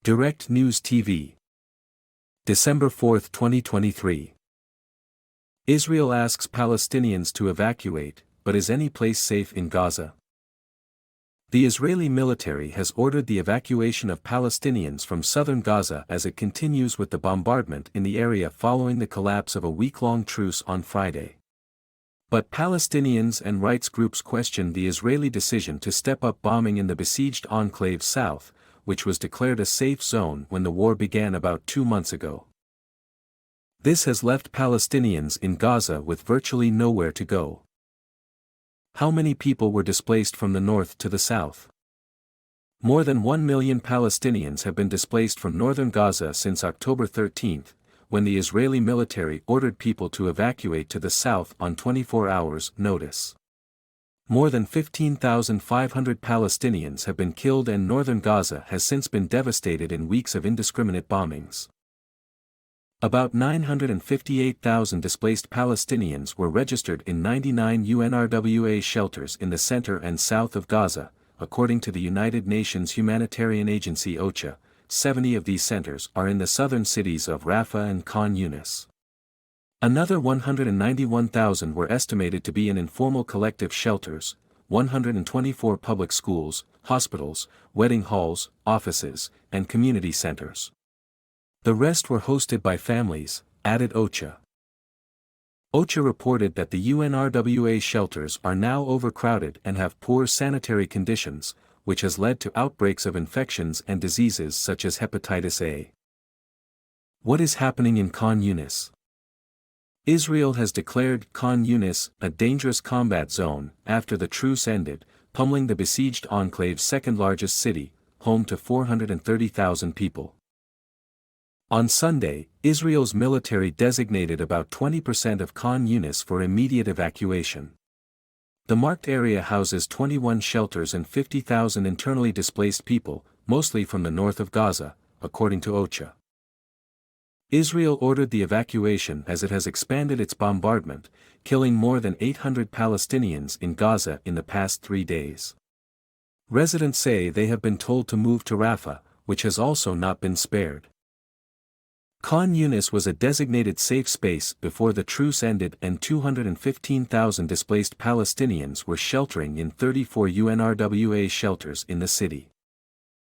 Direct News TV. December 4, 2023. Israel asks Palestinians to evacuate, but is any place safe in Gaza? The Israeli military has ordered the evacuation of Palestinians from southern Gaza as it continues with the bombardment in the area following the collapse of a week-long truce on Friday. But Palestinians and rights groups question the Israeli decision to step up bombing in the besieged enclave south, which was declared a safe zone when the war began about 2 months ago. This has left Palestinians in Gaza with virtually nowhere to go. How many people were displaced from the north to the south? More than 1 million Palestinians have been displaced from northern Gaza since October 13, when the Israeli military ordered people to evacuate to the south on 24 hours' notice. More than 15,500 Palestinians have been killed and northern Gaza has since been devastated in weeks of indiscriminate bombings. About 958,000 displaced Palestinians were registered in 99 UNRWA shelters in the center and south of Gaza, according to the United Nations humanitarian agency OCHA. 70 of these centers are in the southern cities of Rafah and Khan Yunis. Another 191,000 were estimated to be in informal collective shelters, 124 public schools, hospitals, wedding halls, offices, and community centers. The rest were hosted by families, added OCHA. OCHA reported that the UNRWA shelters are now overcrowded and have poor sanitary conditions, which has led to outbreaks of infections and diseases such as hepatitis A. What is happening in Khan Yunis? Israel has declared Khan Yunis a dangerous combat zone after the truce ended, pummeling the besieged enclave's second-largest city, home to 430,000 people. On Sunday, Israel's military designated about 20% of Khan Yunis for immediate evacuation. The marked area houses 21 shelters and 50,000 internally displaced people, mostly from the north of Gaza, according to OCHA. Israel ordered the evacuation as it has expanded its bombardment, killing more than 800 Palestinians in Gaza in the past 3 days. Residents say they have been told to move to Rafah, which has also not been spared. Khan Yunis was a designated safe space before the truce ended and 215,000 displaced Palestinians were sheltering in 34 UNRWA shelters in the city.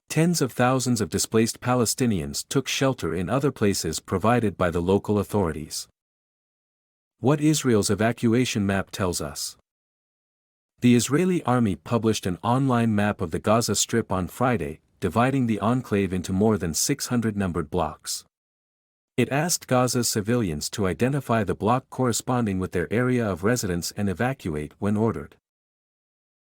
Tens of thousands of displaced Palestinians took shelter in other places provided by the local authorities. What Israel's evacuation map tells us. The Israeli army published an online map of the Gaza Strip on Friday, dividing the enclave into more than 600 numbered blocks. It asked Gaza's civilians to identify the block corresponding with their area of residence and evacuate when ordered.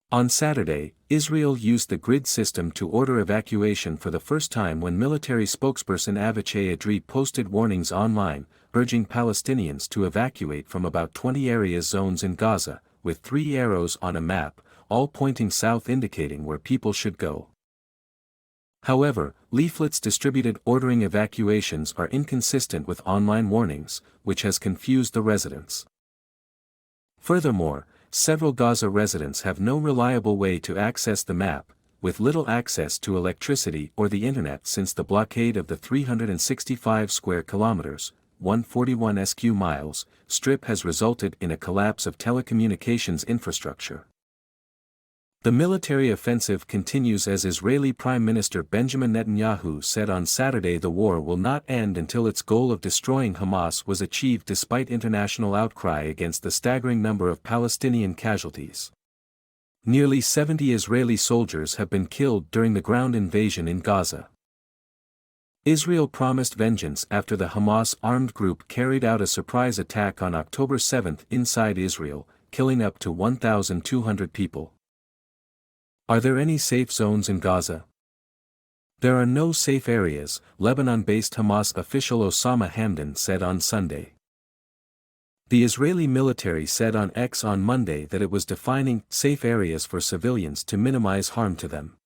On Saturday, Israel used the grid system to order evacuation for the first time when military spokesperson Avichai Adri posted warnings online, urging Palestinians to evacuate from about 20 area zones in Gaza, with 3 arrows on a map, all pointing south indicating where people should go. However, leaflets distributed ordering evacuations are inconsistent with online warnings, which has confused the residents. Furthermore, several Gaza residents have no reliable way to access the map, with little access to electricity or the internet since the blockade of the 365 square kilometers, 141 sq miles, strip has resulted in a collapse of telecommunications infrastructure. The military offensive continues as Israeli Prime Minister Benjamin Netanyahu said on Saturday the war will not end until its goal of destroying Hamas was achieved despite international outcry against the staggering number of Palestinian casualties. Nearly 70 Israeli soldiers have been killed during the ground invasion in Gaza. Israel promised vengeance after the Hamas armed group carried out a surprise attack on October 7 inside Israel, killing up to 1,200 people. Are there any safe zones in Gaza? There are no safe areas, Lebanon-based Hamas official Osama Hamdan said on Sunday. The Israeli military said on X on Monday that it was defining safe areas for civilians to minimize harm to them.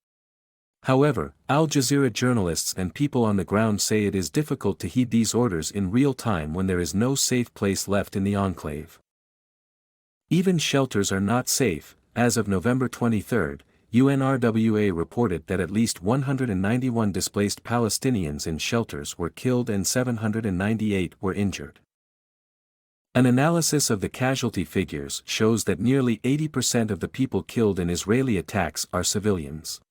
However, Al Jazeera journalists and people on the ground say it is difficult to heed these orders in real time when there is no safe place left in the enclave. Even shelters are not safe. As of November 23, UNRWA reported that at least 191 displaced Palestinians in shelters were killed and 798 were injured. An analysis of the casualty figures shows that nearly 80% of the people killed in Israeli attacks are civilians.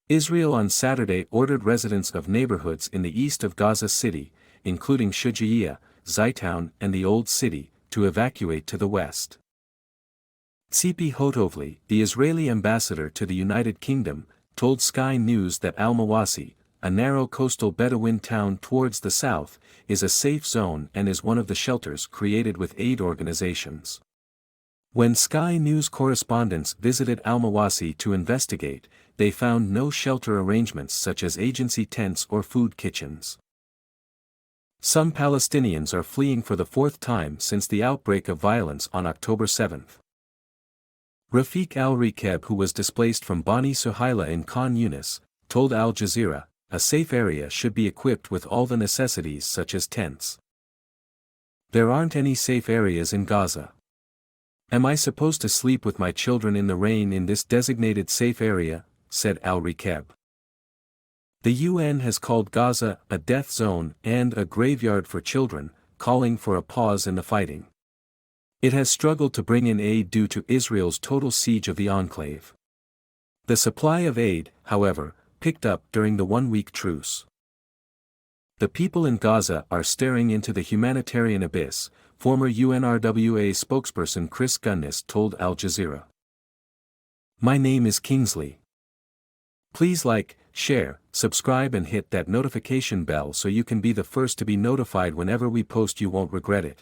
Israel on Saturday ordered residents of neighborhoods in the east of Gaza City, including Shujaia, Zaytown and the Old City, to evacuate to the west. Tzipi Hotovli, the Israeli ambassador to the United Kingdom, told Sky News that Al-Mawasi, a narrow coastal Bedouin town towards the south, is a safe zone and is one of the shelters created with aid organizations. When Sky News correspondents visited Al-Mawasi to investigate, they found no shelter arrangements such as agency tents or food kitchens. Some Palestinians are fleeing for the fourth time since the outbreak of violence on October 7. Rafiq al-Rikeb, who was displaced from Bani Suhaila in Khan Yunis, told Al Jazeera, a safe area should be equipped with all the necessities such as tents. There aren't any safe areas in Gaza. Am I supposed to sleep with my children in the rain in this designated safe area? Said al-Rikeb. The UN has called Gaza a death zone and a graveyard for children, calling for a pause in the fighting. It has struggled to bring in aid due to Israel's total siege of the enclave. The supply of aid, however, picked up during the one-week truce. The people in Gaza are staring into the humanitarian abyss, former UNRWA spokesperson Chris Gunness told Al Jazeera. My name is Kingsley. Please like, share, subscribe and hit that notification bell so you can be the first to be notified whenever we post. You won't regret it.